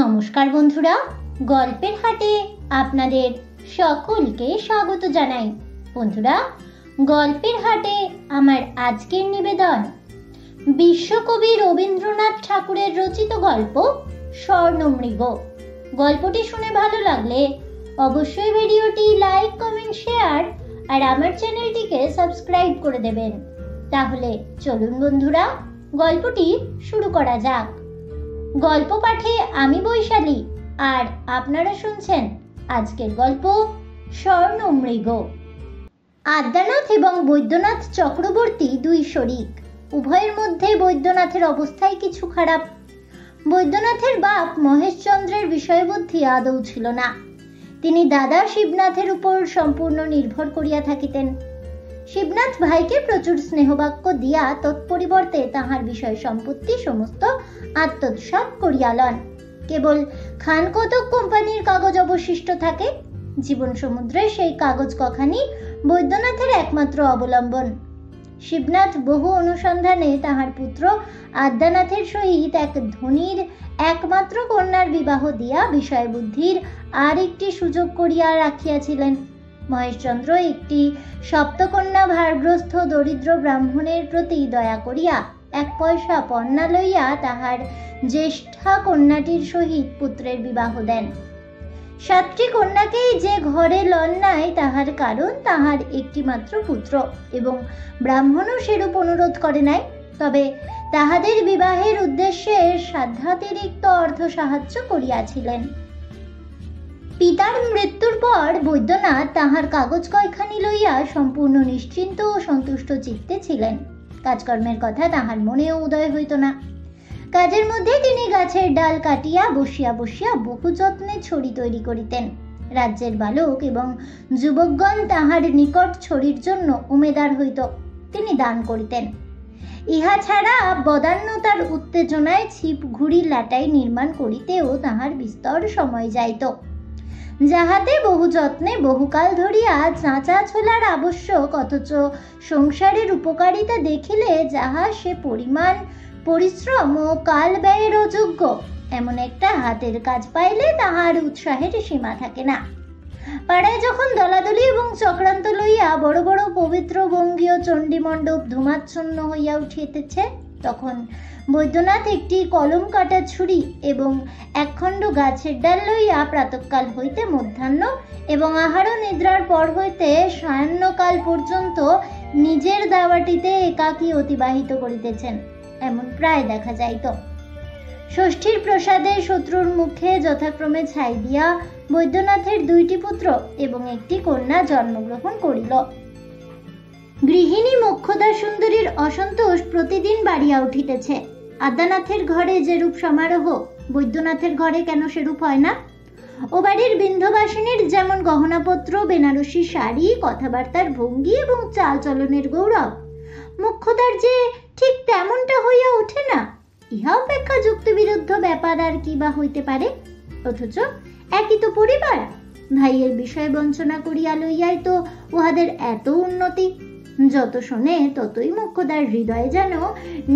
নমস্কার বন্ধুরা, গল্পের হাটে আপনাদের সকলকে স্বাগত জানাই। বন্ধুরা, গল্পের হাটে আমার আজকের নিবেদন বিশ্বকবি রবীন্দ্রনাথ ঠাকুরের রচিত গল্প স্বর্ণমৃগ। গল্পটি শুনে ভালো লাগলে অবশ্যই ভিডিওটি লাইক, কমেন্ট, শেয়ার আর আমার চ্যানেলটিকে সাবস্ক্রাইব করে দেবেন। তাহলে চলুন বন্ধুরা, গল্পটি শুরু করা যাক। গল্প পাঠে আমি বৈশালী, আর আপনারা শুনছেন আজকের গল্প স্বর্ণমৃগ। আদ্যানাথ এবং বৈদ্যনাথ চক্রবর্তী দুই শরিক। উভয়ের মধ্যে বৈদ্যনাথের অবস্থাই কিছু খারাপ। বৈদ্যনাথের বাপ মহেশচন্দ্রের বিষয়বুদ্ধি আদৌ ছিল না। তিনি দাদা শিবনাথের উপর সম্পূর্ণ নির্ভর করিয়া থাকিতেন। শিবনাথ ভাইকে প্রচুর স্নেহবাক্য দিয়া তৎপরিবর্তে তাহার বিষয় সম্পত্তি সমস্ত আত্মসাৎ করিয়া লন। কেবল খান কতক কোম্পানির কাগজ অবশিষ্ট থাকে। জীবন সমুদ্রে সেই কাগজ কখানি বৈদ্যনাথের একমাত্র অবলম্বন। শিবনাথ বহু অনুসন্ধানে তাহার পুত্র আদ্যানাথের সহিত এক ধনীর একমাত্র কন্যার বিবাহ দিয়া বিষয় বুদ্ধির আর একটি সুযোগ করিয়া রাখিয়াছিলেন। মহেশচন্দ্র একটি সপ্তকন্যা ভারগ্রস্ত দরিদ্র ব্রাহ্মণের প্রতি দয়া করিয়া 1 পয়সা পণ্যা লইয়া তাহার জ্যেষ্ঠা কন্যাটির সহিত পুত্রের বিবাহ দেন। 7টি কন্যাকেই যে ঘরে লন নাই, তাহার কারণ তাহার একটি মাত্র পুত্র, এবং ব্রাহ্মণও সেরূপ অনুরোধ করে নাই। তবে তাহাদের বিবাহের উদ্দেশ্যে সাধ্যাতিরিক্ত অর্থ সাহায্য করিয়াছিলেন। পিতার মৃত্যুর পর বৈদ্যনাথ তাহার কাগজ কয়খানি লইয়া সম্পূর্ণ নিশ্চিন্ত ও সন্তুষ্ট চিত্তে ছিলেন। কাজকর্মের কথা তাহার মনেও উদয় হইত না। কাজের মধ্যে তিনি গাছের ডাল কাটিয়া বসিয়া বসিয়া বহু যত্নে ছড়ি তৈরি করিতেন। রাজ্যের বালক এবং যুবকগণ তাহার নিকট ছড়ির জন্য উমেদার হইত। তিনি দান করিতেন। ইহা ছাড়া বদান্যতার উত্তেজনায় ছিপ ঘুড়ি লাটাই নির্মাণ করিতেও তাহার বিস্তর সময় যাইত, যাহাতে বহু যত্নে বহুকাল ধরিয়া চাঁচা ছোলার আবশ্যক, অথচ সংসারের উপকারিতা দেখিলে যাহা সে পরিমাণ পরিশ্রম ও কাল ব্যয়ের অযোগ্য, এমন একটা হাতের কাজ পাইলে তাহার উৎসাহের সীমা থাকে না। পাড়ায় যখন দলাদলি এবং চক্রান্ত লইয়া বড় বড় পবিত্র বঙ্গীয় চণ্ডী মণ্ডপ ধূমাচ্ছন্ন হইয়া উঠিতেছে, তখন বৈদ্যনাথ একটি কলম কাটা ছুরি এবং একখণ্ড গাছের ডাল লইয়া প্রাতঃকাল হইতে মধ্যাহ্ন এবং আহার নিদ্রার পর হইতে সায়াহ্নকাল পর্যন্ত নিজের দাওয়াটিতে একাকী অতিবাহিত করিতেছেন, এমন প্রায় দেখা যাইত। ষষ্ঠীর প্রসাদে শত্রুর মুখে যথাক্রমে ছাই দিয়া বৈদ্যনাথের 2টি পুত্র এবং একটি কন্যা জন্মগ্রহণ করিল। গৃহিণী মোক্ষদা সুন্দরীর অসন্তোষ প্রতিদিন বাড়িয়া উঠিতেছে। আদ্যানাথের ঘরে যেরূপ সমারোহ, বৈদ্যনাথের ঘরে কেন সেরূপ হয় না? ও বাড়ির বিন্ধবাসিনীর যেমন গহনাপত্র, বেনারসি শাড়ি, কথাবার্তার ভঙ্গি এবং চাল চলনের গৌরব, মোক্ষদার যে ঠিক তেমনটা হইয়া ওঠে না। ইহা অপেক্ষা যুক্তিবিরুদ্ধ ব্যাপার আর কি বা হইতে পারে? অথচ একই তো পরিবার। ভাইয়ের বিষয় বঞ্চনা করিয়া লইয়াই তো উহাদের এত উন্নতি। যত শোনে ততই মোক্ষদার হৃদয়ে যেন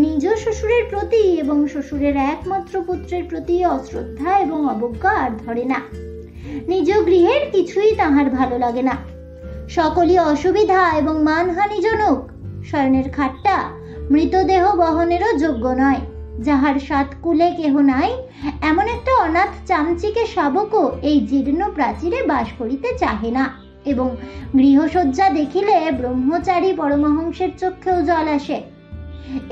নিজ শ্বশুরের প্রতি এবং শ্বশুরের একমাত্র পুত্রের প্রতি অশ্রদ্ধা এবং অবজ্ঞা আর ধরে না। নিজ গৃহের কিছুই তাহার ভালো লাগে না। সকলই অসুবিধা এবং মানহানিজনক। শয়নের খাটটা মৃতদেহ বহনেরও যোগ্য নয়। যাহার 7 কুলে কেহ নাই, এমন একটা অনাথ চামচিকে শাবকও এই জীর্ণ প্রাচীরে বাস করিতে চাহে না, এবং গৃহসজ্জা দেখিলে ব্রহ্মচারী পরমহংসের চক্ষেও জল আসে।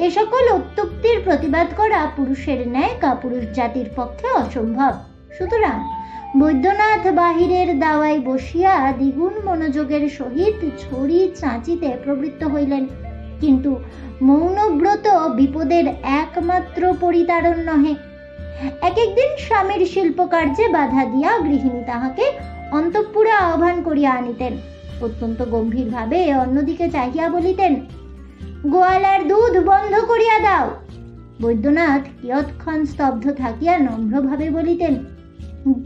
এ সকল অত্যুক্তির প্রতিবাদ করা পুরুষের ন্যায় কাপুরুষ জাতির পক্ষে অসম্ভব। সুতরাং বৈদ্যনাথ বাহিরের দাওয়ায় বসিয়া দ্বিগুণ মনোযোগের সহিত ছড়ি চাঁচিতে প্রবৃত্ত হইলেন। কিন্তু মৌনব্রত বিপদের একমাত্র পরিতারণ নহে। এক একদিন স্বামীর শিল্পকার্যে বাধা দিয়া গৃহিণী তাহাকে অন্তঃপুরে আহ্বান করিয়া আনিতেন। অত্যন্ত গম্ভীর ভাবে অন্যদিকে চাহিয়া বলিতেন, গোয়ালার দুধ বন্ধ করিয়া দাও। বৈদ্যনাথ কিয়ৎক্ষণ স্তব্ধ থাকিয়া নম্রভাবে বলিতেন,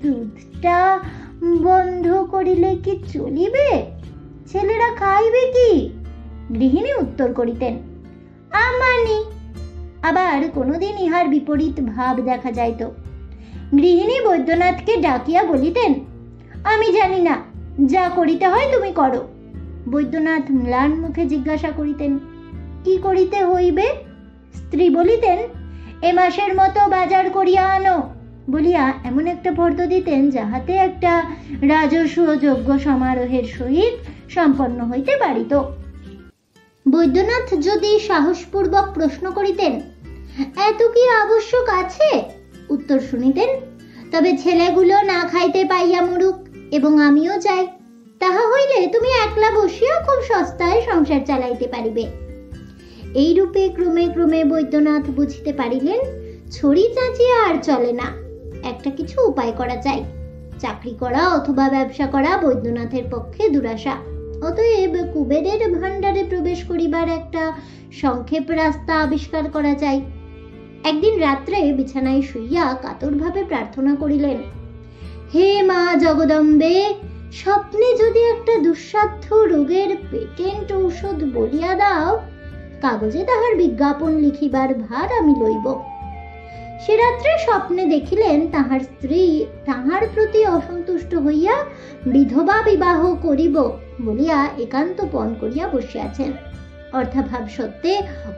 দুধটা বন্ধ করিলে কি চলিবে? ছেলেরা খাইবে কি? গৃহিণী উত্তর করিতেন, আমানি। আবার কোনোদিন ইহার বিপরীত ভাব দেখা যাইত। গৃহিণী বৈদ্যনাথকে ডাকিয়া বলিতেন, আমি জানি না, যা করিতে হয় তুমি করো। বৈদ্যনাথ ম্লান মুখে জিজ্ঞাসা করিতেন, কি করিতে হইবে? স্ত্রী বলিতেন, এ মাসের মতো বাজার করিয়া আনো বলিয়া এমন একটা ফর্দ দিতেন, যাহাতে একটা রাজস্ব যজ্ঞ সমারোহের সহিত সম্পন্ন হইতে পারিত। বৈদ্যনাথ যদি সাহসপূর্বক প্রশ্ন করিতেন, এত কি আবশ্যক আছে? উত্তর শুনিতেন, তবে ছেলেগুলো না খাইতে পাইয়া মরুক, এবং আমিও চাই। তাহা হইলে তুমি একলা বসিয়া খুব সস্তায় সংসার চালাইতে পারিবে। এইরূপে ক্রমে ক্রমে বৈদ্যনাথ বুঝিতে পারিলেন, ছড়ি চাচিয়া আর চলে না, একটা কিছু উপায় করা চাই। চাকরি করা অথবা ব্যবসা করা বৈদ্যনাথের পক্ষে দুরাশা। অতএব কুবেরের ভাণ্ডারে প্রবেশ করিবার একটা সংক্ষেপ রাস্তা আবিষ্কার করা চাই। একদিন রাত্রে বিছানায় শুইয়া কাতরভাবে প্রার্থনা করিলেন, হে মা জগদম্বে, স্বপ্নে যদি একটা দুঃসাধ্য রোগের পেটেন্ট ঔষধ বলিয়া দাও, কাগজে তাহার বিজ্ঞাপন লিখিবার ভার আমি লইব। সে রাত্রে স্বপ্নে দেখিলেন, তাহার স্ত্রী তাহার প্রতি অসন্তুষ্ট হইয়া বিধবা বিবাহ করিব বলিয়া একান্ত পণ করিয়া বসিয়াছেন। অর্থাভাব সত্ত্বে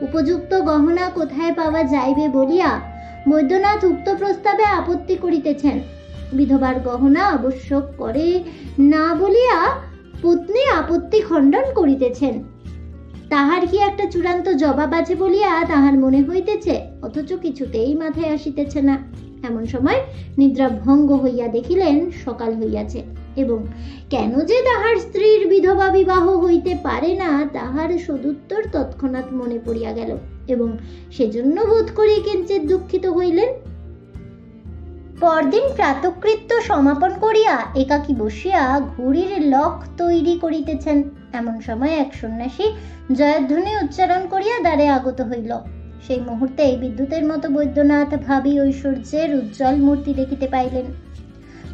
উপযুক্ত গহনা কোথায় পাওয়া যাইবে বলিয়া বৈদ্যনাথ উক্ত প্রস্তাবে আপত্তি করিতেছেন। বিধবার গহনা আবশ্যক করে না বলিয়া পত্নী আপত্তি খণ্ডন করিতেছেন। তাহার কি একটা চূড়ান্ত জবাব আছে বলিয়া তাহার মনে হইতেছে, অথচ কিছুতেই মাথায় আসিতেছে না। এমন সময় নিদ্রা ভঙ্গ হইয়া দেখিলেন সকাল হইয়াছে, এবং কেন যে তাহার স্ত্রীর বিধবা বিবাহ হইতে পারে না তাহার সদুত্তর তৎক্ষণাৎ মনে পড়িয়া গেল, এবং সেজন্য বোধ করি কিঞ্চিৎ দুঃখিত হইলেন। পরদিন প্রাতকৃত্য সমাপন করিয়া একাকী বসিয়া ঘড়ির লক তৈরি করিতেছেন। এমন সময় এক সন্ন্যাসী জয়ধ্বনি উচ্চারণ করিয়া দ্বারে আগত হইল। সেই মুহূর্তে বিদ্যুতের মতো বৈদ্যনাথ ভাবী ঐশ্বর্যের উজ্জ্বল মূর্তি দেখিতে পাইলেন।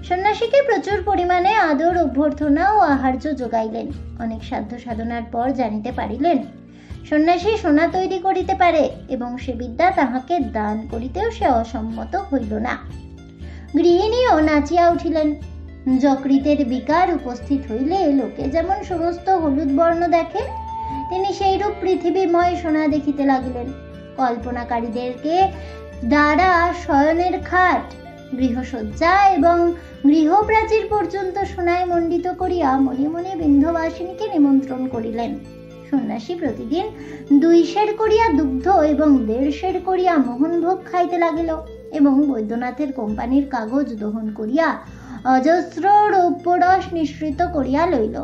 সন্ন্যাসীকে প্রচুর পরিমাণে আদর অভ্যর্থনা ও আহার্য যোগাইলেন। অনেক সাধ্য সাধনার পর জানিতে পারিলেন সন্ন্যাসী সোনা তৈরি করিতে পারে, এবং সে বিদ্যা তাহাকে দান করিতেও সে অসম্মত হইল না। গৃহিণীও নাচিয়া উঠিলেন। যকৃতের বিকার উপস্থিত হইলে লোকে যেমন সমস্ত হলুদ বর্ণ দেখে, তিনি সেইরূপ পৃথিবীময় সোনা দেখিতে লাগিলেন। কল্পনাকারীদেরকে দ্বারা শয়নের খাট, গৃহসজ্জা এবং গৃহপ্রাচীর পর্যন্ত সোনায় মণ্ডিত করিয়া মনে মনে বিন্ধ্যবাসিনীকে নিমন্ত্রণ করিলেন। সন্ন্যাসী প্রতিদিন 2 সের করিয়া দুগ্ধ এবং 1.5 সের করিয়া মোহনভোগ খাইতে লাগিল, এবং বৈদ্যনাথের কোম্পানির কাগজ দহন করিয়া অজস্র রৌপ্যরস নিঃসৃত করিয়া লইল।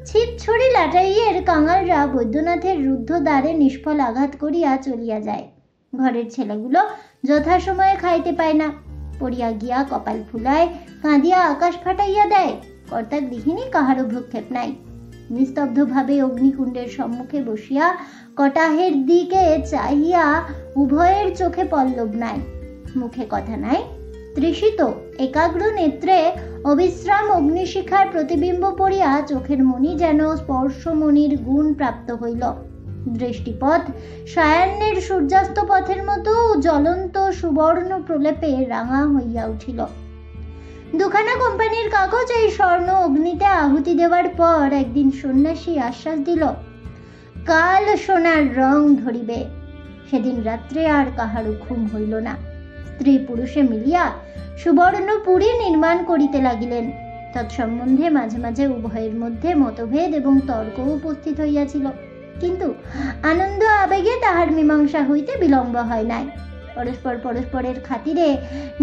ছিপ ছড়ি লাটাইয়ের কাঙালরা বৈদ্যনাথের রুদ্ধ দ্বারে নিষ্ফল আঘাত করিয়া চলিয়া যায়। ঘরের ছেলেগুলো যথাসময়ে খাইতে পায় না, পড়িয়া গিয়া কপাল ফুলায়, কাঁদিয়া আকাশ ফাটাইয়া দেয়। কর্তা গৃহিণী কাহারও ভ্রুক্ষেপ নাই। নিস্তব্ধভাবে অগ্নিকুণ্ডের সম্মুখে বসিয়া কটাহের দিকে চাহিয়া উভয়ের চোখে পল্লব নাই, মুখে কথা নাই। তৃষিত একাগ্র নেত্রে অবিশ্রাম অগ্নিশিখার প্রতিবিম্ব পড়িয়া চোখের মণি যেন স্পর্শমণির গুণ প্রাপ্ত হইল। দৃষ্টিপথ সায়াহ্নের সূর্যাস্ত পথের মতো জ্বলন্ত সুবর্ণ প্রলেপে রাঙা হইয়া উঠিল। 2খানা কোম্পানির কাগজ এই স্বর্ণ অগ্নিতে আহুতি দেওয়ার পর একদিন সন্ন্যাসী আশ্বাস দিল, কাল সোনার রং ধরিবে। সেদিন রাত্রে আর কাহারও ঘুম হইল না। স্ত্রী পুরুষে মিলিয়া সুবর্ণপুরী নির্মাণ করিতে লাগিলেন। তৎসম্বন্ধে মাঝে মাঝে উভয়ের মধ্যে মতভেদ এবং তর্ক উপস্থিত হইয়াছিল, কিন্তু আনন্দ আবেগে তাহার মীমাংসা হইতে বিলম্ব হয় নাই। পরস্পর পরস্পরের খাতিরে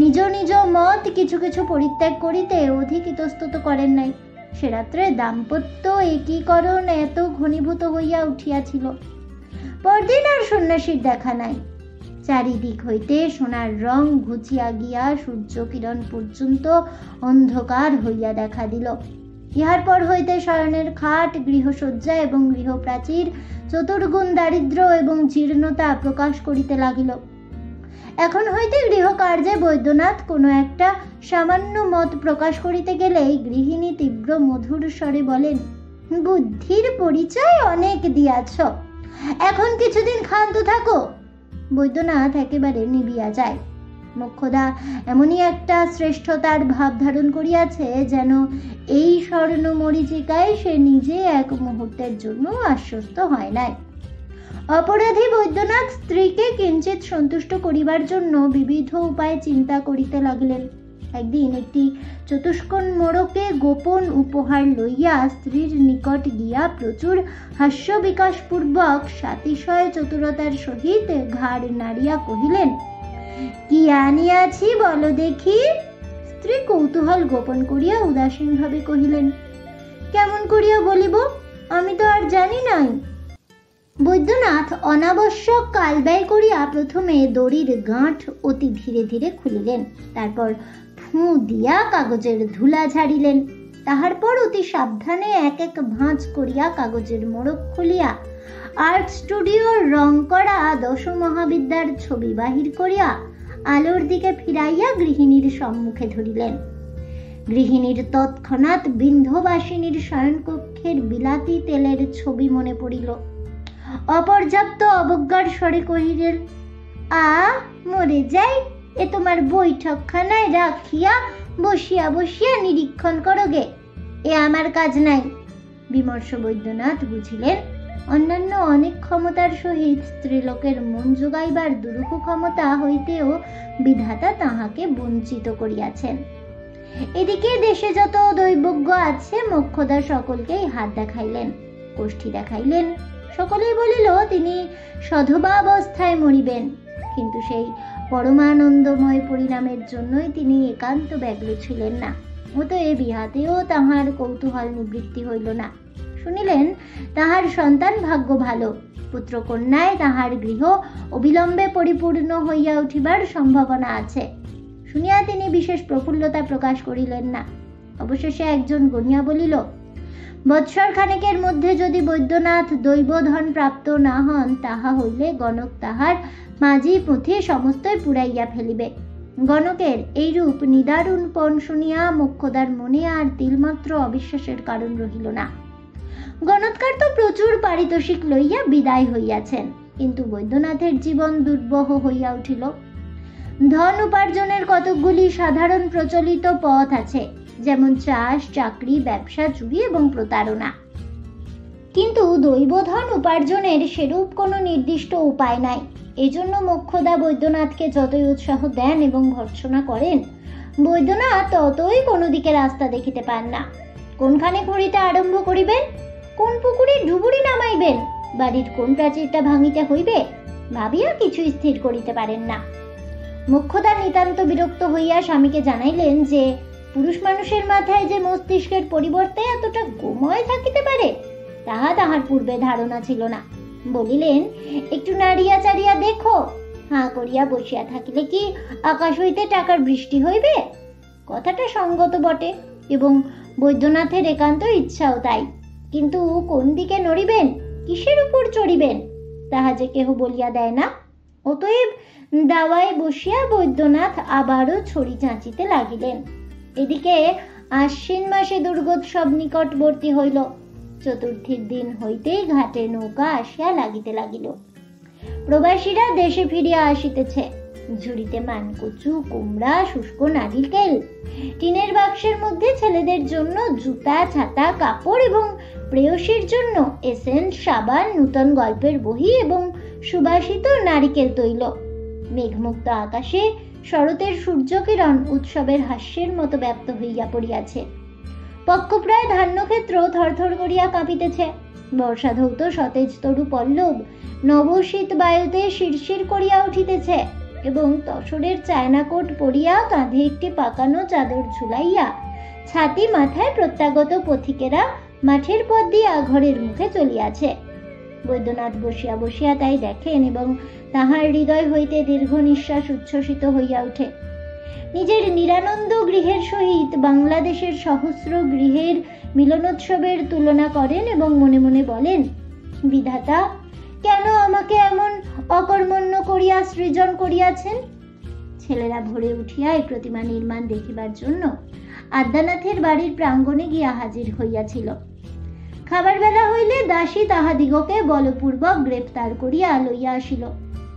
নিজ নিজ মত কিছু কিছু পরিত্যাগ করিতে অধিক ইতস্তত করেন নাই। সে রাত্রে দাম্পত্য একীকরণ এত ঘনীভূত হইয়া উঠিয়াছিল। পরদিন আর সন্ন্যাসীর দেখা নাই। চারিদিক হইতে সোনার রং ঘুচিয়া গিয়া সূর্য কিরণ পর্যন্ত অন্ধকার হইয়া দেখা দিল। ইহার পর হইতে শয়নের খাট, গৃহসজ্জা এবং গৃহপ্রাচীর চতুর্গুণ দারিদ্র এবং জীর্ণতা প্রকাশ করিতে লাগিল। এখন হইতে গৃহকার্যে বৈদ্যনাথ কোনো একটা সামান্য মত প্রকাশ করিতে গেলেই গৃহিণী তীব্র মধুর স্বরে বলেন, বুদ্ধির পরিচয় অনেক দিয়াছ, এখন কিছুদিন ক্ষান্ত থাকো। বৈদ্যনাথ একেবারে নিবিয়া যায়। মোক্ষদা এমনই একটা শ্রেষ্ঠতার ভাব ধারণ করিয়াছে, যেন এই স্বর্ণ মরীচিকায় সে নিজে এক মুহূর্তের জন্য আশ্বস্ত হয় নাই। অপরাধী বৈদ্যনাথ স্ত্রীকে কিঞ্চিত সন্তুষ্ট করিবার জন্য বিবিধ উপায়ে চিন্তা করিতে লাগিলেন। একদিন একটি চতুষ্কোণ মোড়কে গোপন উপহার লইয়া স্ত্রীর নিকট গিয়া প্রচুর হাস্য বিকাশ পূর্বক সাতিশয় চতুরতার সহিত ঘাড় নাড়িয়া কহিলেন, কি আনিয়াছি বলো দেখি। স্ত্রী কৌতূহল গোপন করিয়া উদাসীন ভাবে কহিলেন, কেমন করিয়া বলিব, আমি তো আর জানি নাই। বৈদ্যনাথ অনাবশ্যক কাল ব্যয় করিয়া প্রথমে দড়ির গাঁঠ অতি ধীরে ধীরে খুলিলেন, তারপর ফু দিয়া কাগজের ধুলা ঝাড়িলেন, তাহার পর অতি সাবধানে এক এক ভাঁজ করিয়া কাগজের মোড়ক খুলিয়া আর্ট স্টুডিওর রং করা 10 মহাবিদ্যার ছবি বাহির করিয়া আলোর দিকে ফিরাইয়া গৃহিণীর সম্মুখে ধরিলেন। গৃহিণীর তৎক্ষণাৎ বিন্ধবাসিনীর শয়নকক্ষের বিলাতি তেলের ছবি মনে পড়িল। অপর্যাপ্ত অবজ্ঞার স্বরে কহিলেন, মরে যাই, এ তোমার বৈঠকখানায় রাখিয়া বসিয়া বসিয়া নিরীক্ষণ করোগে, এ আমার কাজ নাই। বিমর্ষ বৈদ্যনাথ বুঝিলেন, অন্যান্য অনেক ক্ষমতার সহিত স্ত্রীলোকের মন যোগাইবার দুরূহ ক্ষমতা হইতেও বিধাতা তাহাকে বঞ্চিত করিয়াছেন। এদিকে দেশে যত দৈবজ্ঞ আছে মোক্ষদা সকলকেই হাত দেখাইলেন, কোষ্ঠী দেখাইলেন। সকলেই বলিল তিনি সধবাবস্থায় মরিবেন, কিন্তু সেই পরমানন্দময় পরিণামের জন্যই তিনি একান্ত ব্যগ্র ছিলেন না। অতএব ইহাতেও তাহার কৌতূহল নিবৃত্তি হইল না। শুনিলেন তাহার সন্তান ভাগ্য ভালো, পুত্রকন্যায় তাহার গৃহ অবিলম্বে পরিপূর্ণ হইয়া উঠিবার সম্ভাবনা আছে। শুনিয়া তিনি বিশেষ প্রফুল্লতা প্রকাশ করিলেন না। অবশেষে একজন গণিয়া বলিল, বৎসর খানেকের মধ্যে যদি বৈদ্যনাথ দৈবধন প্রাপ্ত না হন, তাহা হইলে গণক তাহার মাঝি পুঁথি সমস্তই পুড়াইয়া ফেলিবে। গণকের এইরূপ নিদারুণ পণ শুনিয়া মোক্ষদার মনে আর তিলমাত্র অবিশ্বাসের কারণ রহিল না। গণৎকার তো প্রচুর পারিতোষিক লইয়া বিদায় হইয়াছেন, কিন্তু বৈদ্যনাথের জীবন দুর্বহ হইয়া উঠিল। ধন উপার্জনের কতকগুলি সাধারণ প্রচলিত পথ আছে, যেমন চাষ, চাকরি, ব্যবসা, চুরি এবং প্রতারণা। কিন্তু দৈবধন উপার্জনের সেরূপ কোনো নির্দিষ্ট উপায় নাই। এজন্য মোক্ষদা বৈদ্যনাথকে যতই উৎসাহ দেন এবং ভর্ৎসনা করেন, বৈদ্যনাথ ততই কোনো দিকে রাস্তা দেখিতে পান না। কোনখানে খড়িতে আরম্ভ করিবেন, কোন পুকুরে ডুবুরি নামাইবেন, বাড়ির কোন প্রাচীরটা ভাঙিতে হইবে, ভাবিয়া কিছুই স্থির করিতে পারেন না। মোক্ষদা নিতান্ত বিরক্ত হইয়া স্বামীকে জানাইলেন যে পুরুষ মানুষের মাথায় যে মস্তিষ্কের পরিবর্তে এতটা গোময় থাকিতে পারে, তাহা তাহার পূর্বে ধারণা ছিল না। বলিলেন, একটু নাড়িয়া চাড়িয়া দেখো, হাঁ করিয়া বসিয়া থাকিলে কি আকাশ হইতে টাকার বৃষ্টি হইবে? কথাটা সঙ্গত বটে এবং বৈদ্যনাথের একান্ত ইচ্ছাও তাই, কিন্তু কোন দিকে নড়িবেন, কিসের উপর চড়িবেন, তাহা যে কেহ বলিয়া দেয় না। অতএব দাওয়ায় বসিয়া বৈদ্যনাথ আবারও ছড়ি চাঁচিতে লাগিলেন। এদিকে আশ্বিন মাসে দুর্গোৎসব নিকটবর্তী হইল। চতুর্থীর দিন হইতেই ঘাটে নৌকা আসিয়া লাগিতে লাগিল। প্রবাসীরা দেশে ফিরিয়া আসিতেছে। ঝুড়িতে মানকচু, কুমড়া, শুষ্ক নারিকেল, টিনের বাক্সের মধ্যে ছেলেদের জন্য জুতা, ছাতা, কাপড় এবং প্রেয়সীর জন্য এসেন্স, সাবান, নূতন গল্পের বহি এবং সুবাসিত নারিকেল তৈল। মেঘমুক্ত আকাশে শরতের সূর্যকিরণ উৎসবের হাস্যের মতো ব্যাপ্ত হইয়া পড়িয়াছে। পক্ষপ্রায় ধান্যক্ষেত্র থরথর করিয়া কাঁপিতেছে। বর্ষাধৌত সতেজ তরু পল্লব নবশীত বায়ুতে শিরশির করিয়া উঠিতেছে এবং তসরের চায়নাকোট পরিয়া কাঁধে একটি পাকানো চাদর ঝুলাইয়া ছাতি মাথায় প্রত্যাগত পথিকেরা মাঠের পথ দিয়া ঘরের মুখে চলিয়াছে। বৈদ্যনাথ বসিয়া বসিয়া তাই দেখেন এবং তাহার হৃদয় হইতে দীর্ঘ নিঃশ্বাস উচ্ছ্বসিত হইয়া ওঠে। নিজের নিরানন্দ গৃহের সহিত বাংলাদেশের সহস্র গৃহের মিলনোৎসবের তুলনা করেন এবং মনে মনে বলেন, বিধাতা কেন আমাকে এমন অকর্মণ্য করিয়া সৃজন করিয়াছেন? ছেলেরা ভোরে উঠিয়া এই প্রতিমা নির্মাণ দেখিবার জন্য আদ্যানাথের বাড়ির প্রাঙ্গণে গিয়া হাজির হইয়াছিল। খাবার বেলা হইলে দাসী তাহাদিগকে বলপূর্বক গ্রেপ্তার করিয়া লইয়া আসিল।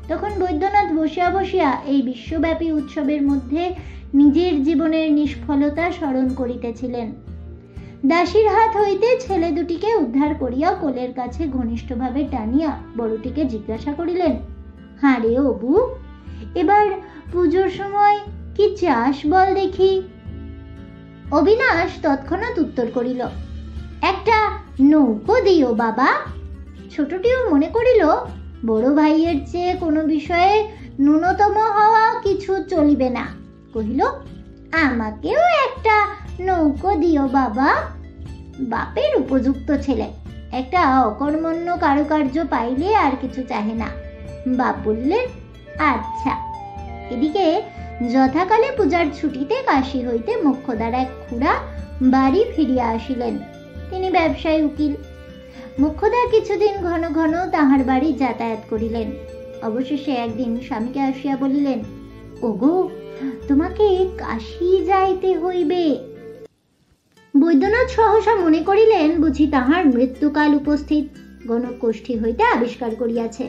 তখন বৈদ্যনাথ বসিয়া বসিয়া এই বিশ্বব্যাপী উৎসবের মধ্যে নিজের জীবনের নিষ্ফলতা স্মরণ করিতেছিলেন। দাসীর হাত হইতে ছেলে দুটিকে উদ্ধার করিয়া কোলের কাছে ঘনিষ্ঠভাবে টানিয়া বড়টিকে জিজ্ঞাসা করিলেন, হ্যাঁ রে অবু, এবার পুজোর সময় কি চাস বল দেখি। অবিনাশ তৎক্ষণাৎ উত্তর করিল, একটা নৌকো দিও বাবা। ছোটটিও মনে করিল বড় ভাইয়ের চেয়ে কোনো বিষয়ে ন্যূনতম হওয়া কিছু চলিবে না। কহিল, আমাকেও একটা নৌকো দিও বাবা। বাপের উপযুক্ত ছেলে, একটা অকর্মণ্য কারুকার্য পাইলে আর কিছু চাহে না। বাপ বললেন, আচ্ছা। এদিকে যথাকালে পূজার ছুটিতে কাশী হইতে মোক্ষদার এক খুড়া বাড়ি ফিরিয়া আসিলেন। তিনি ব্যবসায়ী উকিল। মোক্ষদা কিছুদিন ঘন ঘন তাহার বাড়ি যাতায়াত করিলেন। অবশেষে একদিন স্বামীকে আসিয়া বলিলেন, ওগো, তোমাকে কাশী যাইতে হইবে। বৈদ্যনাথ সহসা মনে করিলেন বুঝি তাহার মৃত্যুকাল উপস্থিত, গণকোষ্ঠী হইতে আবিষ্কার করিয়াছে।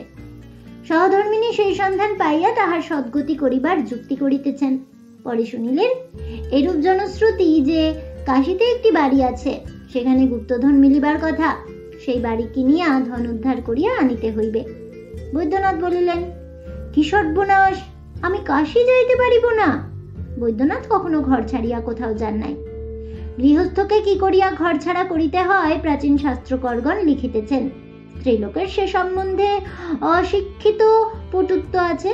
সহধর্মিনী সেই সন্ধান পাইয়া তাহার সদ্গতি করিবার যুক্তি করিতেছেন। পরে শুনিলেন এরূপ জনশ্রুতি যে কাশীতে একটি বাড়ি আছে, সেখানে গুপ্তধন মিলিবার কথা। সেই বাড়ি কিনিয়া ধন উদ্ধার করিয়া আনিতে হইবে। বৈদ্যনাথ বলিলেন, কি সর্বনাশ, আমি কাশী যাইতে পারিব না। বৈদ্যনাথ কখনো ঘর ছাড়িয়া কোথাও যান নাই। গৃহস্থকে কি করিয়া ঘর ছাড়া করিতে হয় প্রাচীন শাস্ত্রকরগণ লিখিতেছেন। স্ত্রীলোকের সে সম্বন্ধে অশিক্ষিত পটুত্ব আছে।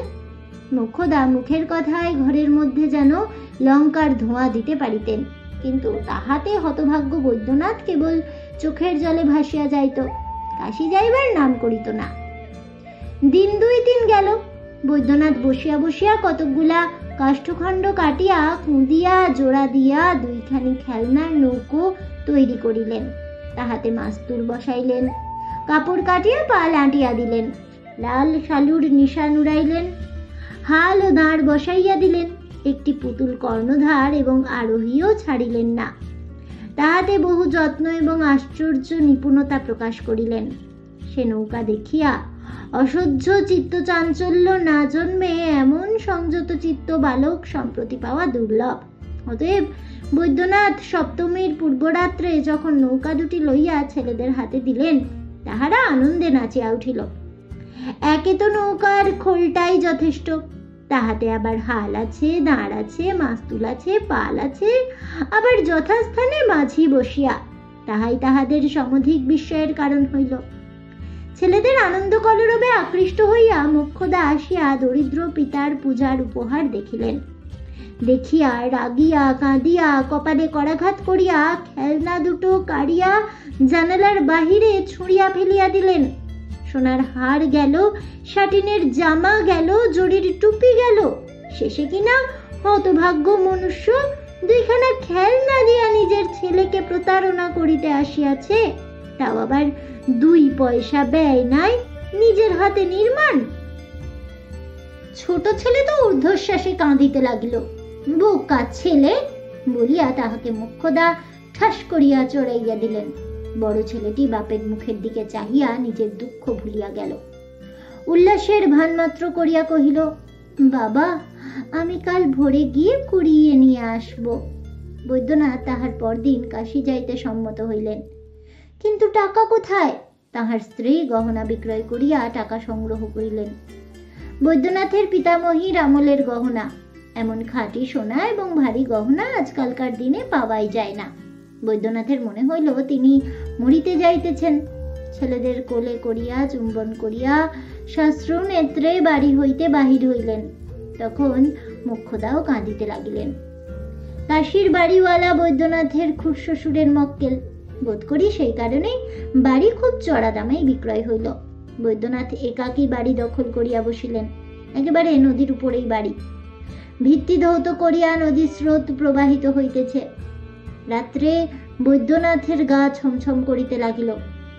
মোক্ষদা মুখের কথায় ঘরের মধ্যে যেন লঙ্কার ধোঁয়া দিতে পারিতেন, কিন্তু তাহাতে হতভাগ্য বৈদ্যনাথ কেবল চোখের জলে ভাসিয়া যাইত, কাশী যাইবার নাম করিত না। দিন 2-3 গেল। বৈদ্যনাথ বসিয়া বসিয়া কতকগুলা কাষ্ঠখণ্ড কাটিয়া কুঁদিয়া জোড়া দিয়া 2খানি খেলনার নৌকো তৈরি করিলেন। তাহাতে মাস্তুল বসাইলেন, কাপড় কাটিয়া পাল আঁটিয়া দিলেন, লাল শালুর নিশান উড়াইলেন, হাল ও দাঁড় বসাইয়া দিলেন। একটি পুতুল কর্ণধার এবং আরোহীও ছাড়িলেন না। তাহাতে বহু যত্ন এবং আশ্চর্য নিপুণতা প্রকাশ করিলেন। সে নৌকা দেখিয়া অসহ্য চিত্ত চাঞ্চল্য না জন্মে এমন সংযত চিত্ত বালক সম্প্রতি পাওয়া দুর্লভ। অতএব বৈদ্যনাথ সপ্তমীর পূর্বরাত্রে যখন নৌকা দুটি লইয়া ছেলেদের হাতে দিলেন, তাহারা আনন্দে নাচিয়া উঠিল। একে তো নৌকার খোলটাই যথেষ্ট, তাহাতে আবার হাল আছে, দাঁড় আছে, মাস্তুল আছে, পাল আছে, আবার যথাস্থানে মাঝি বসিয়া। তাহাই তাহাদের সমধিক বিস্ময়ের কারণ হইল। ছেলেদের আনন্দ কলরবে আকৃষ্ট হইয়া মোক্ষদা আসিয়া দরিদ্র পিতার পূজার উপহার দেখিলেন। দেখিয়া রাগিয়া কাঁদিয়া কপালে করাঘাত করিয়া খেলনা দুটো কাড়িয়া জানালার বাহিরে ছুঁড়িয়া ফেলিয়া দিলেন। সোনার হার গেল, শাটিনের জামা গেল, জরির টুপি গেল। শেষে কিনা হতভাগ্য মনুষ্য 2খানা খেলনা দিয়া নিজের ছেলেকে প্রতারণা করিতে আসিয়াছে, তাও আবার 2 পয়সা ব্যয় নাই, নিজের হাতে নির্মাণ। ছোট ছেলে তো ঊর্ধ্বশ্বাসে কাঁদিতে লাগিল। বোকা ছেলে বলিয়া তাহাকে মোক্ষদা ঠাস করিয়া চড়াইয়া দিলেন। বড় ছেলেটি বাপের মুখের দিকে চাহিয়া নিজের দুঃখ ভুলিয়া গেল। উল্লাসের ভান মাত্র করিয়া কহিল, বাবা, আমি কাল ভোরে গিয়ে কুড়িয়ে নিয়ে আসব। বৈদ্যনাথ তাহার পরদিন কাশী যাইতে সম্মত হইলেন। কিন্তু টাকা কোথায়? তাহার স্ত্রী গহনা বিক্রয় করিয়া টাকা সংগ্রহ করিলেন। বৈদ্যনাথের পিতামহীর আমলের গহনা, এমন খাঁটি সোনা এবং ভারী গহনা আজকালকার দিনে পাওয়াই যায় না। বৈদ্যনাথের মনে হইল তিনি মরিতে যাইতেছেন। ছেলেদের কোলে করিয়া চুম্বন করিয়া শাস্ত্র নেত্রে বাড়ি হইতে বাহির হইলেন। তখন মোক্ষদাও কাঁদিতে লাগিলেন। কাশীর বাড়িওয়ালা বৈদ্যনাথের খুড়শ্বশুরের মক্কেল, বোধ করি সেই কারণে বাড়ি খুব চড়া দামেই বিক্রয় হইল। বৈদ্যনাথ একাকী বাড়ি দখল করিয়া বসিলেন। একেবারে নদীর উপরেই বাড়ি। ভিত্তি ধৌত করিয়া নদীর স্রোত প্রবাহিত হইতেছে। রাত্রে বৈদ্যনাথের গা ছমছম করিতে লাগিল।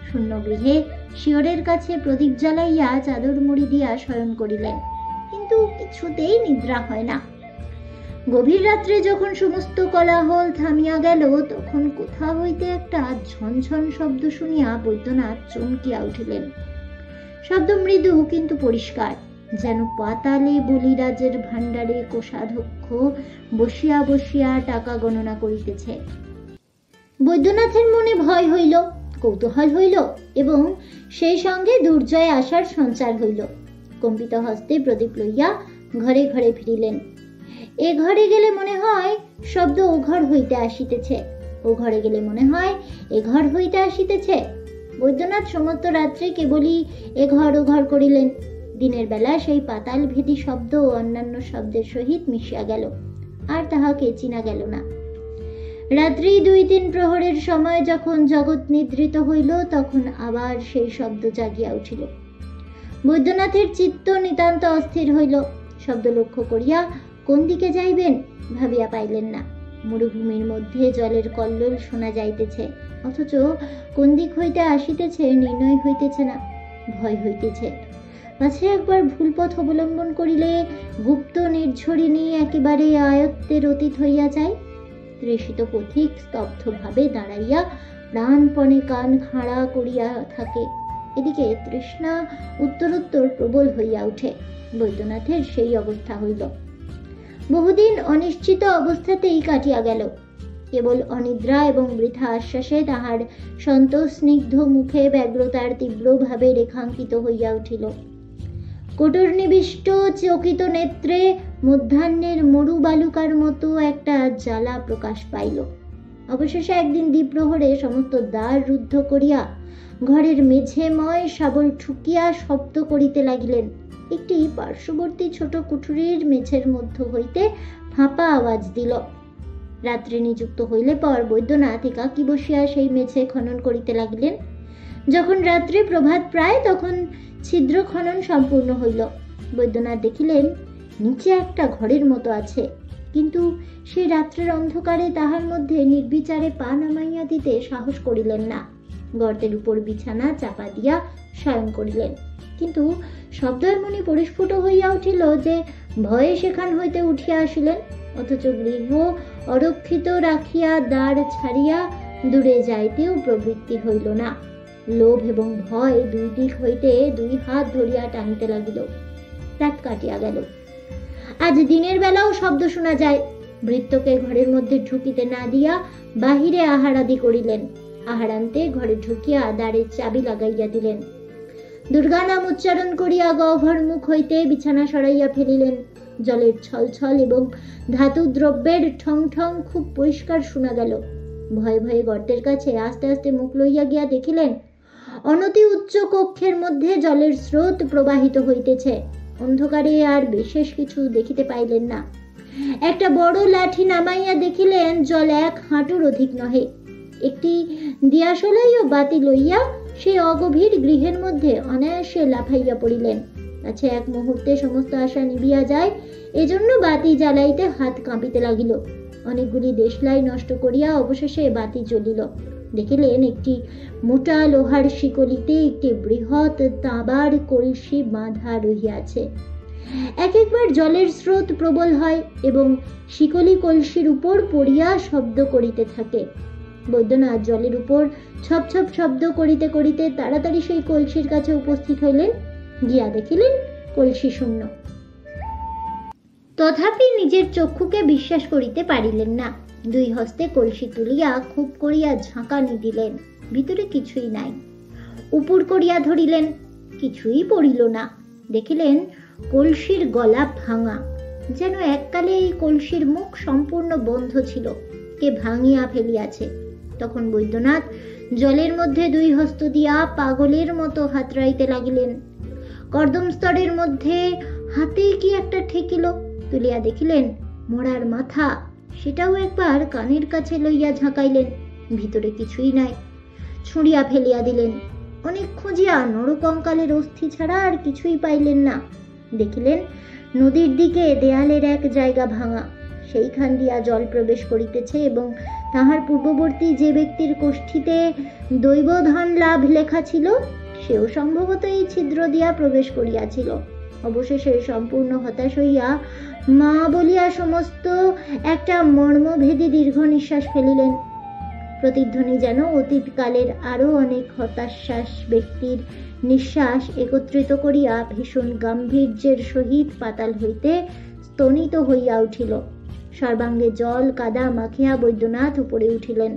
শূন্য গৃহে শিয়রের কাছে প্রদীপ জ্বালাইয়া চাদর মুড়ি দিয়া শয়ন করিলেন, কিন্তু কিছুতেই নিদ্রা হয় না। গভীর রাত্রে যখন সমস্ত কোলাহল থামিয়া গেল, তখন কোথা হইতে একটা ঝনঝন শব্দ শুনিয়া বৈদ্যনাথ চমকিয়া উঠিলেন। শব্দ মৃদু কিন্তু পরিষ্কার। যেন পাতালে বলিরাজের ভাণ্ডারে কোষাধ্যক্ষ বসিয়া বসিয়া টাকা গণনা করিতেছে। বৈদ্যনাথের মনে ভয় হইল, কৌতূহল হইল এবং সেই সঙ্গে দুর্জয় আশার সঞ্চার হইল। কম্পিত হস্তে প্রদীপ লইয়া ঘরে ঘরে ফিরিলেন। এ ঘরে গেলে মনে হয় শব্দ ও ঘর হইতে আসিতেছে, ও ঘরে গেলে মনে হয় এ ঘর হইতে আসিতেছে। বৈদ্যনাথ সমস্ত রাত্রে কেবলই এ ঘর ও ঘর করিলেন। দিনের বেলা সেই পাতাল ভেদী শব্দ ও অন্যান্য শব্দের সহিত মিশিয়া গেল, আর তাহাকে চিনা গেল না। রাত্রি 2-3 প্রহরের সময় যখন জগৎ নিদ্রিত হইল, তখন আবার সেই শব্দ জাগিয়া উঠিল। বৈদ্যনাথের চিত্ত নিতান্ত অস্থির হইল। শব্দ লক্ষ্য করিয়া কোন দিকে যাইবেন ভাবিয়া পাইলেন না। মরুভূমির মধ্যে জলের কল্লোল শোনা যাইতেছে, অথচ কোন দিক হইতে আসিতেছে নির্ণয় হইতেছে না। ভয় হইতেছে, পাছে একবার ভুল পথ অবলম্বন করিলে গুপ্ত নির্ঝরিণী একেবারে আয়ত্তের অতীত হইয়া যায়। তৃষিত পথিক স্তব্ধ ভাবে দাঁড়াইয়া প্রাণপণে কান খাড়া করিয়া থাকে। এদিকে তৃষ্ণা উত্তরোত্তর প্রবল হইয়া উঠে। বৈদ্যনাথের সেই অবস্থা হইল। বহুদিন অনিশ্চিত অবস্থাতেই কাটিয়া গেল। কেবল অনিদ্রা এবং বৃথা আশ্বাসে তাহার সন্তোষ স্নিগ্ধ মুখে ব্যগ্রতার তীব্রভাবে রেখাঙ্কিত হইয়া উঠিল। কোটর নিবিষ্ট চকিত নেত্রে মধ্যাহ্নের মরু বালুকার মতো একটা জ্বালা প্রকাশ পাইল। অবশেষে একদিন দ্বিপ্রহরে সমস্ত দ্বার রুদ্ধ করিয়া ঘরের মেঝেময় শাবল ঠুকিয়া শব্দ করিতে লাগিলেন। একটি পার্শ্ববর্তী ছোট কুঠুরির মেঝের মধ্য হইতে ফাঁপা আওয়াজ দিল। রাত্রে নিযুক্ত হইলে পর বৈদ্যনাথ একাকী বসিয়া সেই মেঝে খনন করিতে লাগিলেন। যখন রাত্রে প্রভাত প্রায়, তখন ছিদ্র খনন সম্পূর্ণ হইল। বৈদ্যনাথ দেখিলেন নিচে একটা ঘরের মতো আছে, কিন্তু সে রাত্রের অন্ধকারে তাহার মধ্যে নির্বিচারে পা নামাইয়া দিতে সাহস করিলেন না। গর্তের উপর বিছানা চাপা দিয়া শয়ন করিলেন, কিন্তু শব্দ এমনি পরিস্ফুট হইয়া উঠিল যে ভয়ে সেখান হইতে উঠিয়া আসিলেন, অথচ গৃহ অরক্ষিত রাখিয়া দ্বার ছাড়িয়া দূরে যাইতেও প্রবৃত্তি হইল না। লোভ এবং ভয় দুই দিক হইতে 2 হাত ধরিয়া টানিতে লাগিল। রাত কাটিয়া গেল। আজ দিনের বেলাও শব্দ শোনা যায়। ভৃত্যকে ঘরের মধ্যে ঢুকিতে না দিয়া বাহিরে আহারাদি করিলেন। আহারান্তে ঘরে ঢুকিয়া দ্বারের চাবি লাগাইয়া দিলেন। দুর্গা নাম উচ্চারণ করিয়া গহ্বর মুখ হইতে বিছানা সরাইয়া ফেলিলেন। জলের ছলছল এবং ধাতু দ্রব্যের ঠং ঠং খুব পরিষ্কার শোনা গেল। ভয়ে ভয়ে গর্তের কাছে আস্তে আস্তে মুখ লইয়া গিয়া দেখিলেন অনতি উচ্চ কক্ষের মধ্যে জলের স্রোত প্রবাহিত হইতেছে। অন্ধকারে আর বিশেষ কিছু দেখিতে পাইলেন না। একটা বড় লাঠি নামাইয়া দেখিলেন জল 1 হাঁটুর অধিক নহে। একটি দিয়াশলাই ও বাতি লইয়া সেই অগভীর গৃহের মধ্যে অনায়াসে লাফাইয়া পড়িলেন। কাছে এক মুহূর্তে সমস্ত আশা নিবিয়া যায়, এজন্য বাতি জ্বালাইতে হাত কাঁপিতে লাগিল। অনেকগুলি দেশলাই নষ্ট করিয়া অবশেষে বাতি জ্বলিল। দেখিলেন একটি মোটা লোহার শিকলিতে একটি বৃহৎ তাঁবার কলসি বাঁধা রহিয়াছে। একবার জলের স্রোত প্রবল হয় এবং শিকলি কলসির উপর পড়িয়া শব্দ করিতে থাকে। বৈদ্যনাথ জলের উপর ছপ ছপ শব্দ করিতে করিতে তাড়াতাড়ি সেই কলসির কাছে উপস্থিত হইলেন। গিয়া দেখিলেন কলসি শূন্য। তথাপি নিজের চক্ষুকে বিশ্বাস করিতে পারিলেন না। 2 হস্তে কলসি তুলিয়া খুব করিয়া ঝাঁকানি দিলেন, ভিতরে কিছুই নাই। উপর করিয়া ধরিলেন, কিছুই পড়িল না। দেখিলেন কলসির গলা ভাঙা, যেন এককালে এই কলসির মুখ সম্পূর্ণ বন্ধ ছিল, কে ভাঙিয়া ফেলিয়াছে। তখন বৈদ্যনাথ জলের মধ্যে 2 হস্ত দিয়া পাগলের মতো হাতড়াইতে লাগিলেন। কর্দম স্তরের মধ্যে হাতে কি একটা ঠেকিল, তুলিয়া দেখিলেন মরার মাথা। সেটাও একবার কানের কাছে লইয়া ঝাঁকাইলেন, ভিতরে কিছুই নাই। ছুঁড়িয়া ফেলিয়া দিলেন। অনেক খুঁজিয়া নরকঙ্কালের অস্থি ছাড়া আর কিছুই পাইলেন না। দেখিলেন নদীর দিকে দেয়ালের এক জায়গা ভাঙা, সেইখান দিয়া জল প্রবেশ করিতেছে এবং তাহার পূর্ববর্তী যে ব্যক্তির কোষ্ঠীতে দৈবধন লাভ লেখা ছিল, সেও সম্ভবত এই ছিদ্র দিয়া প্রবেশ করিয়াছিল। অবশেষে সম্পূর্ণ হতাশ হইয়া মা বলিয়া সমস্ত একটা মর্মভেদী দীর্ঘ নিঃশ্বাস ফেলিলেন। প্রতিধ্বনি যেন অতীতকালের আরো অনেক হতাশ্বাস ব্যক্তির নিঃশ্বাস একত্রিত করিয়া ভীষণ গাম্ভীর্যের সহিত পাতাল হইতে স্তনিত হইয়া উঠিল। সর্বাঙ্গে জল কাদা মাখিয়া বৈদ্যনাথ উপরে উঠিলেন।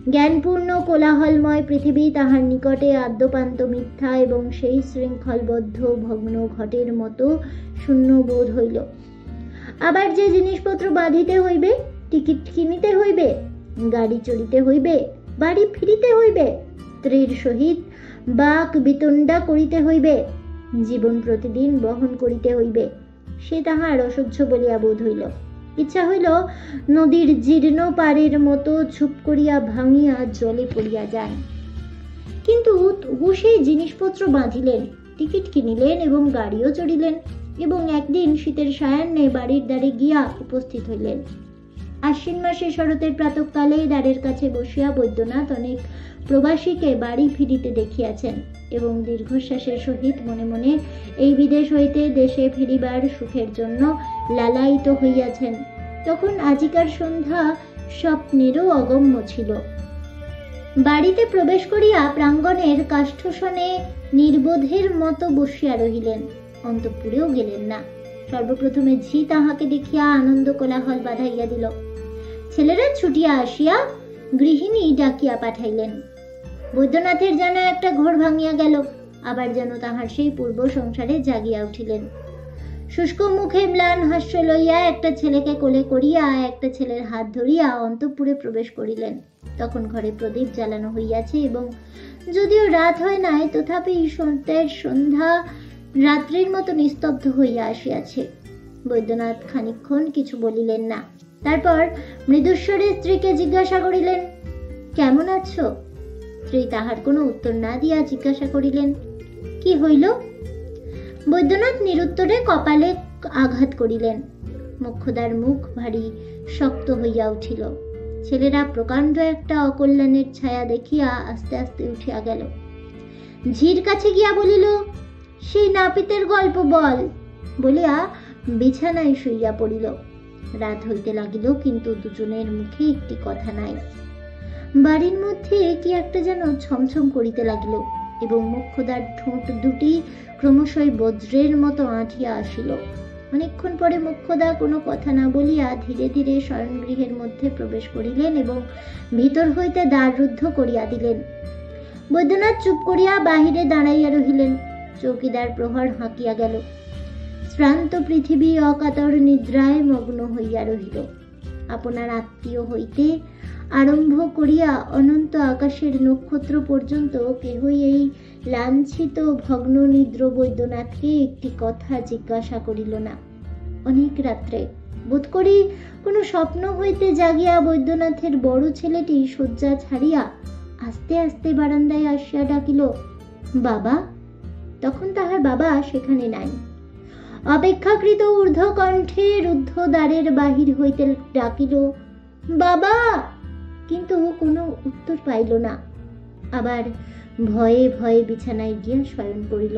জ্ঞানপূর্ণ কোলাহলময় পৃথিবী তাহার নিকটে আদ্যপান্ত মিথ্যা এবং সেই শৃঙ্খলবদ্ধ ভগ্ন ঘটের মতো শূন্য বোধ হইল। আবার যে জিনিসপত্র বাঁধিতে হইবে, টিকিট কিনিতে হইবে, গাড়ি চড়িতে হইবে, বাড়ি ফিরিতে হইবে, স্ত্রীর সহিত বাক বিতণ্ডা করিতে হইবে, জীবন প্রতিদিন বহন করিতে হইবে, সে তাহার অসহ্য বলিয়া বোধ হইল। ইচ্ছা হইল নদীর জীর্ণ পাড়ের মতো চুপ করিয়া ভাঙিয়া জলে পড়িয়া যান। কিন্তু তবু সেই জিনিসপত্র বাঁধিলেন, টিকিট কিনিলেন এবং গাড়িও চড়িলেন এবং একদিন শীতের সায়াহ্নে বাড়ির দ্বারে গিয়া উপস্থিত হইলেন। আশ্বিন মাসে শরতের প্রাতঃকালে দ্বারের কাছে বসিয়া বৈদ্যনাথ অনেক প্রবাসীকে বাড়ি ফিরিতে দেখিয়াছেন এবং দীর্ঘশ্বাসের সহিত মনে মনে এই বিদেশ হইতে দেশে ফিরিবার সুখের জন্য লালায়িত হইয়াছেন। তখন আজিকার সন্ধ্যা স্বপ্নেরও অগম্য ছিল। বাড়িতে প্রবেশ করিয়া প্রাঙ্গণের কাষ্ঠসনে নির্বোধের মতো বসিয়া রহিলেন, অন্তঃপুরেও গেলেন না। সর্বপ্রথমে ঝি তাহাকে দেখিয়া আনন্দ কোলাহল বাধাইয়া দিল। ছেলেরা ছুটিয়া আসিয়া গৃহিণী ডাকিয়া পাঠাইলেন। বৈদ্যনাথের যেন একটা ঘোর ভাঙিয়া গেল, আবার যেন তাহার সেই পূর্ব সংসারে জাগিয়া উঠিলেন। শুষ্ক মুখে ম্লান হাস্য লইয়া একটা ছেলেকে কোলে করিয়া একটা ছেলের হাত ধরিয়া অন্তঃপুরে প্রবেশ করিলেন। তখন ঘরে প্রদীপ জ্বালানো হইয়াছে এবং যদিও রাত হয় নাই তথাপি সন্ধ্যা রাত্রির মতো নিস্তব্ধ হইয়া আসিয়াছে। বৈদ্যনাথ খানিকক্ষণ কিছু বলিলেন না। তারপর মৃদুস্বরে স্ত্রীকে জিজ্ঞাসা করিলেন, কেমন আছো? স্ত্রী তাহার কোনো উত্তর না দিয়া জিজ্ঞাসা করিলেন, কি হইল? বৈদ্যনাথ নিরুত্তরে কপালে আঘাত করিলেন। মোক্ষদার মুখ ভারী শক্ত হইয়া উঠিল। ছেলেরা প্রকাণ্ড একটা অকল্যাণের ছায়া দেখিয়া আস্তে আস্তে উঠিয়া গেল। ঝির কাছে গিয়া বলিল, সেই নাপিতের গল্প বল বলিয়া বিছানায় শুইয়া পড়িল। রাত হইতে লাগিল, কিন্তু দুজনের মুখে একটি কথা নাই। বাড়ির মধ্যে কি একটা যেন ছমছম করিতে লাগিল এবং মোক্ষদার ঠোঁট দুটি ক্রমশই বজ্রের মতো আঁটিয়া আসিল। অনেকক্ষণ পরে মোক্ষদা কোনো কথা না বলিয়া ধীরে ধীরে শয়নগৃহের মধ্যে প্রবেশ করিলেন এবং ভিতর হইতে দ্বার রুদ্ধ করিয়া দিলেন। বৈদ্যনাথ চুপ করিয়া বাহিরে দাঁড়াইয়া রহিলেন। চৌকিদার প্রহর হাঁকিয়া গেল। শ্রান্ত পৃথিবী অকাতর নিদ্রায় মগ্ন হইয়া রহিল। আপনার আত্মীয় হইতে আরম্ভ করিয়া অনন্ত আকাশের নক্ষত্র পর্যন্ত কেহই এই লাঞ্ছিত ভগ্ন নিদ্র বৈদ্যনাথকে একটি কথা জিজ্ঞাসা করিল না। অনেক রাত্রে বোধ করি কোনো স্বপ্ন হইতে জাগিয়া বৈদ্যনাথের বড় ছেলেটি শয্যা ছাড়িয়া আস্তে আস্তে বারান্দায় আসিয়া ডাকিল, বাবা। তখন তাহার বাবা সেখানে নাই। অপেক্ষাকৃত ঊর্ধ্ব কণ্ঠে রুদ্ধ দ্বারের বাহির হইতে ডাকিল, বাবা, কিন্তু কোনো উত্তর পাইল না। আবার ভয়ে ভয়ে বিছানায় গিয়া শয়ন করিল।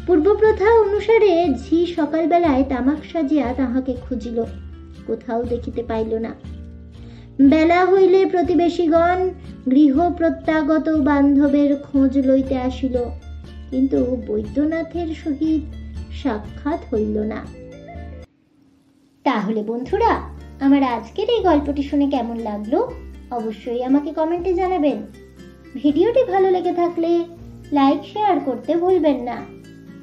পূর্বপ্রথা অনুসারে ঝি সকালবেলায় তামাক সাজিয়া তাহাকে খুঁজিল, কোথাও দেখিতে পাইল না। বেলা হইলে প্রতিবেশীগণ গৃহ প্রত্যাগত বান্ধবের খোঁজ লইতে আসিল, কিন্তু বৈদ্যনাথের সহিত সাক্ষাৎ হইল না। তাহলে বন্ধুরা, আমার আজকের এই গল্পটি শুনে কেমন লাগলো অবশ্যই আমাকে কমেন্টে জানাবেন। ভিডিওটি ভালো লেগে থাকলে লাইক শেয়ার করতে ভুলবেন না।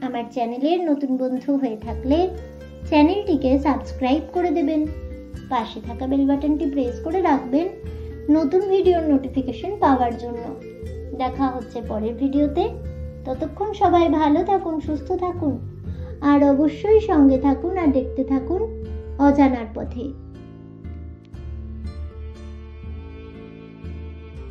আমার চ্যানেলের নতুন বন্ধু হয়ে থাকলে চ্যানেলটিকে সাবস্ক্রাইব করে দেবেন। পাশে থাকা বেল বাটনটি প্রেস করে রাখবেন নতুন ভিডিওর নোটিফিকেশন পাওয়ার জন্য। দেখা হচ্ছে পরের ভিডিওতে। ততক্ষণ সবাই ভালো থাকুন, সুস্থ থাকুন আর অবশ্যই সঙ্গে থাকুন আর দেখতে থাকুন অজানার পথে।